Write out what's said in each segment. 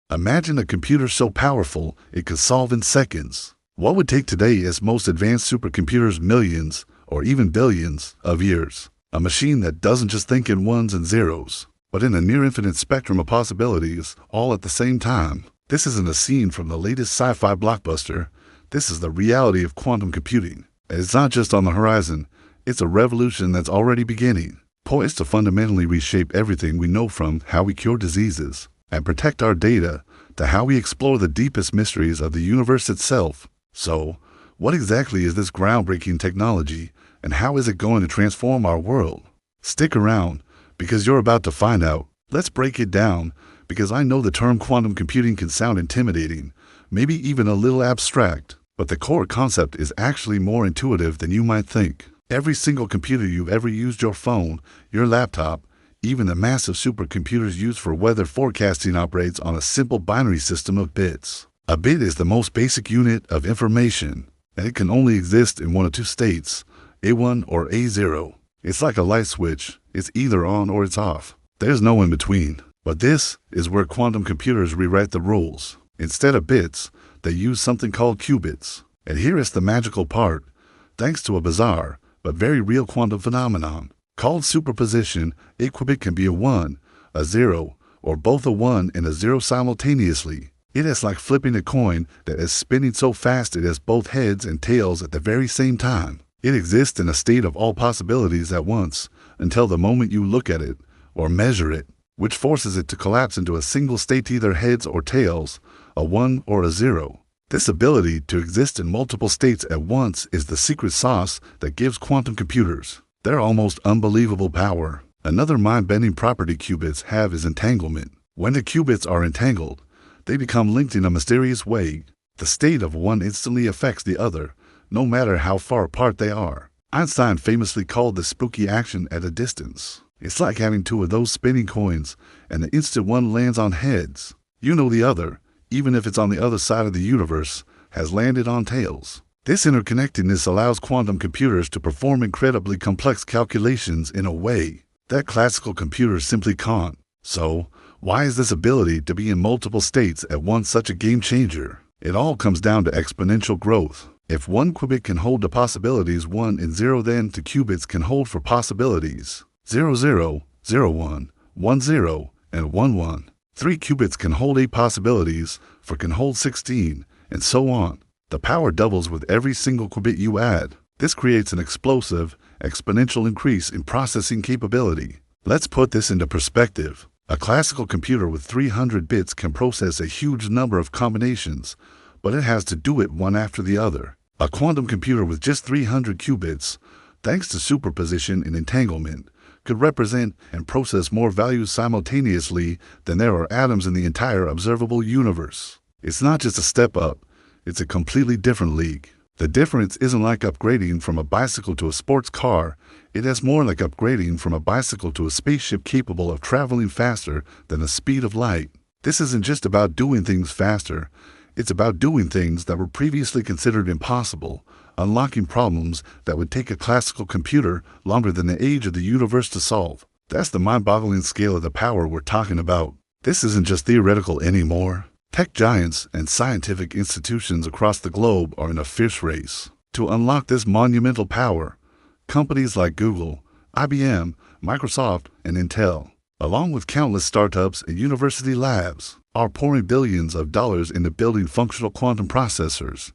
Imagine a computer so powerful it could solve in seconds what would take today its most advanced supercomputers millions or even billions of years. A machine that doesn't just think in ones and zeros, but in a near-infinite spectrum of possibilities all at the same time. This isn't a scene from the latest sci-fi blockbuster. This is the reality of quantum computing. It's not just on the horizon. It's a revolution that's already beginning, poised to fundamentally reshape everything we know, from how we cure diseases and protect our data to how we explore the deepest mysteries of the universe itself. So, what exactly is this groundbreaking technology, and how is it going to transform our world? Stick around, because you're about to find out. Let's break it down, because I know the term quantum computing can sound intimidating, maybe even a little abstract, but the core concept is actually more intuitive than you might think. Every single computer you've ever used, your phone, your laptop, even the massive supercomputers used for weather forecasting, operates on a simple binary system of bits. A bit is the most basic unit of information, and it can only exist in one of two states, A1 or A0. It's like a light switch. It's either on or it's off. There's no in between. But this is where quantum computers rewrite the rules. Instead of bits, they use something called qubits. And here is the magical part. Thanks to a bizarre, but very real quantum phenomenon called superposition, a qubit can be a 1, a 0, or both a 1 and a 0 simultaneously. It is like flipping a coin that is spinning so fast it has both heads and tails at the very same time. It exists in a state of all possibilities at once, until the moment you look at it or measure it, which forces it to collapse into a single state, either heads or tails, a 1 or a 0. This ability to exist in multiple states at once is the secret sauce that gives quantum computers their almost unbelievable power. Another mind-bending property qubits have is entanglement. When the qubits are entangled, they become linked in a mysterious way. The state of one instantly affects the other, no matter how far apart they are. Einstein famously called this spooky action at a distance. It's like having two of those spinning coins, and the instant one lands on heads, you know the other, even if it's on the other side of the universe, has landed on tails. This interconnectedness allows quantum computers to perform incredibly complex calculations in a way that classical computers simply can't. So, why is this ability to be in multiple states at once such a game changer? It all comes down to exponential growth. If one qubit can hold the possibilities 1 and 0, then two qubits can hold for possibilities 0, 0, 0, 1, 1, 0, and 1, 1. 3 qubits can hold 8 possibilities, 4 can hold 16, and so on. The power doubles with every single qubit you add. This creates an explosive, exponential increase in processing capability. Let's put this into perspective. A classical computer with 300 bits can process a huge number of combinations, but it has to do it one after the other. A quantum computer with just 300 qubits, thanks to superposition and entanglement, could represent and process more values simultaneously than there are atoms in the entire observable universe. It's not just a step up, it's a completely different league. The difference isn't like upgrading from a bicycle to a sports car. It is more like upgrading from a bicycle to a spaceship capable of traveling faster than the speed of light. This isn't just about doing things faster. It's about doing things that were previously considered impossible, unlocking problems that would take a classical computer longer than the age of the universe to solve. That's the mind-boggling scale of the power we're talking about. This isn't just theoretical anymore. Tech giants and scientific institutions across the globe are in a fierce race to unlock this monumental power. Companies like Google, IBM, Microsoft, and Intel, along with countless startups and university labs, are pouring billions of dollars into building functional quantum processors.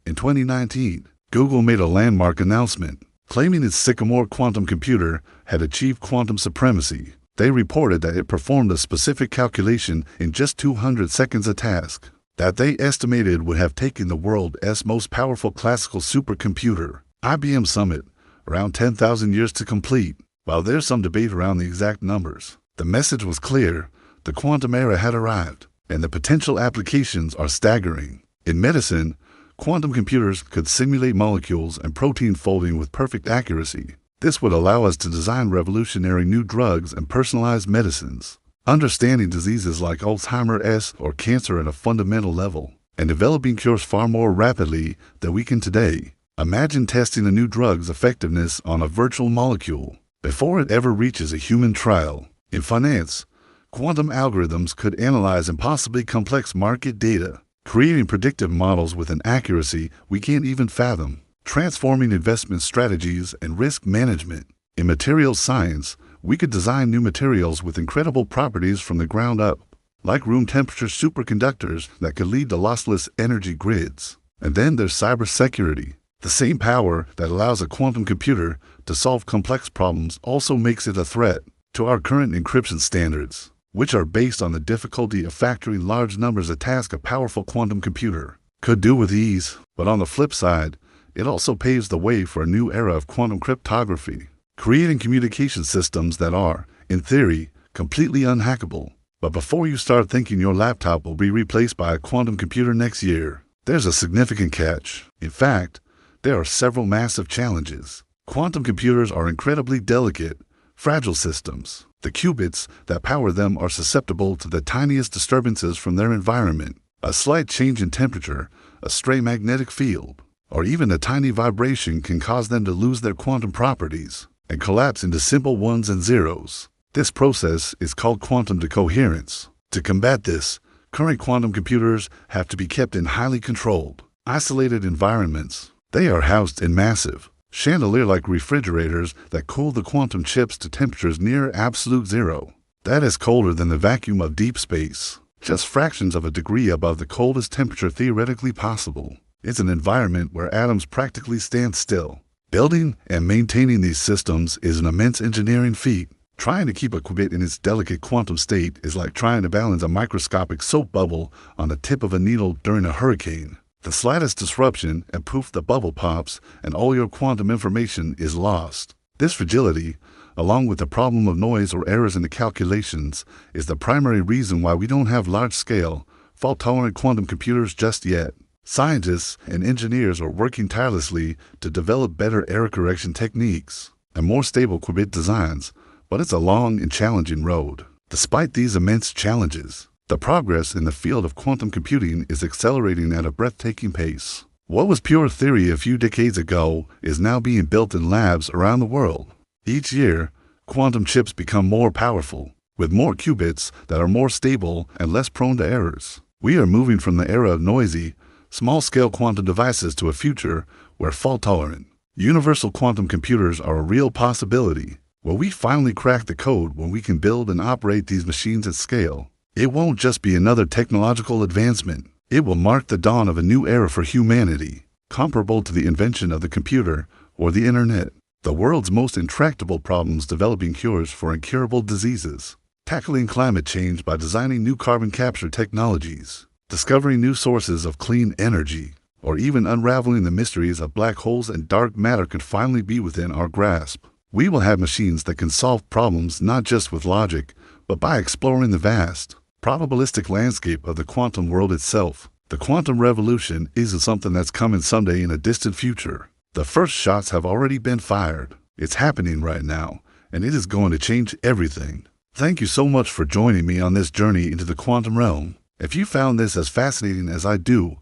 In 2019, Google made a landmark announcement, claiming its Sycamore quantum computer had achieved quantum supremacy. They reported that it performed a specific calculation in just 200 seconds, a task that they estimated would have taken the world's most powerful classical supercomputer, IBM Summit, around 10,000 years to complete. While there's some debate around the exact numbers, the message was clear: the quantum era had arrived, and the potential applications are staggering. In medicine, quantum computers could simulate molecules and protein folding with perfect accuracy. This would allow us to design revolutionary new drugs and personalized medicines, understanding diseases like Alzheimer's or cancer at a fundamental level, and developing cures far more rapidly than we can today. Imagine testing a new drug's effectiveness on a virtual molecule before it ever reaches a human trial. In finance, Quantum algorithms could analyze impossibly complex market data, creating predictive models with an accuracy we can't even fathom, transforming investment strategies and risk management. In materials science, we could design new materials with incredible properties from the ground up, like room temperature superconductors that could lead to lossless energy grids. And then there's cybersecurity. The same power that allows a quantum computer to solve complex problems also makes it a threat to our current encryption standards, which are based on the difficulty of factoring large numbers, a task a powerful quantum computer could do with ease. But on the flip side, it also paves the way for a new era of quantum cryptography, creating communication systems that are, in theory, completely unhackable. But before you start thinking your laptop will be replaced by a quantum computer next year, there's a significant catch. In fact, there are several massive challenges. Quantum computers are incredibly delicate, fragile systems. The qubits that power them are susceptible to the tiniest disturbances from their environment. A slight change in temperature, a stray magnetic field, or even a tiny vibration can cause them to lose their quantum properties and collapse into simple ones and zeros. This process is called quantum decoherence. To combat this, current quantum computers have to be kept in highly controlled, isolated environments. They are housed in massive, chandelier-like refrigerators that cool the quantum chips to temperatures near absolute zero. That is colder than the vacuum of deep space, just fractions of a degree above the coldest temperature theoretically possible. It's an environment where atoms practically stand still. Building and maintaining these systems is an immense engineering feat. Trying to keep a qubit in its delicate quantum state is like trying to balance a microscopic soap bubble on the tip of a needle during a hurricane. The slightest disruption and poof, the bubble pops and all your quantum information is lost. This fragility, along with the problem of noise or errors in the calculations, is the primary reason why we don't have large-scale, fault-tolerant quantum computers just yet. Scientists and engineers are working tirelessly to develop better error correction techniques and more stable qubit designs, but it's a long and challenging road. Despite these immense challenges, the progress in the field of quantum computing is accelerating at a breathtaking pace. What was pure theory a few decades ago is now being built in labs around the world. Each year, quantum chips become more powerful, with more qubits that are more stable and less prone to errors. We are moving from the era of noisy, small-scale quantum devices to a future where fault-tolerant, universal quantum computers are a real possibility. Where we finally crack the code when we can build and operate these machines at scale. It won't just be another technological advancement. It will mark the dawn of a new era for humanity, comparable to the invention of the computer or the internet. The world's most intractable problems, developing cures for incurable diseases, tackling climate change by designing new carbon capture technologies, discovering new sources of clean energy, or even unraveling the mysteries of black holes and dark matter could finally be within our grasp. We will have machines that can solve problems not just with logic, but by exploring the vast, probabilistic landscape of the quantum world itself. The quantum revolution isn't something that's coming someday in a distant future. The first shots have already been fired. It's happening right now, and it is going to change everything. Thank you so much for joining me on this journey into the quantum realm. If you found this as fascinating as I do,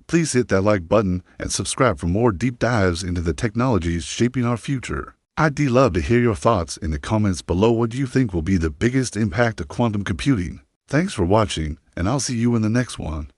please hit that like button and subscribe for more deep dives into the technologies shaping our future. I'd love to hear your thoughts in the comments below. What do you think will be the biggest impact of quantum computing? Thanks for watching, and I'll see you in the next one.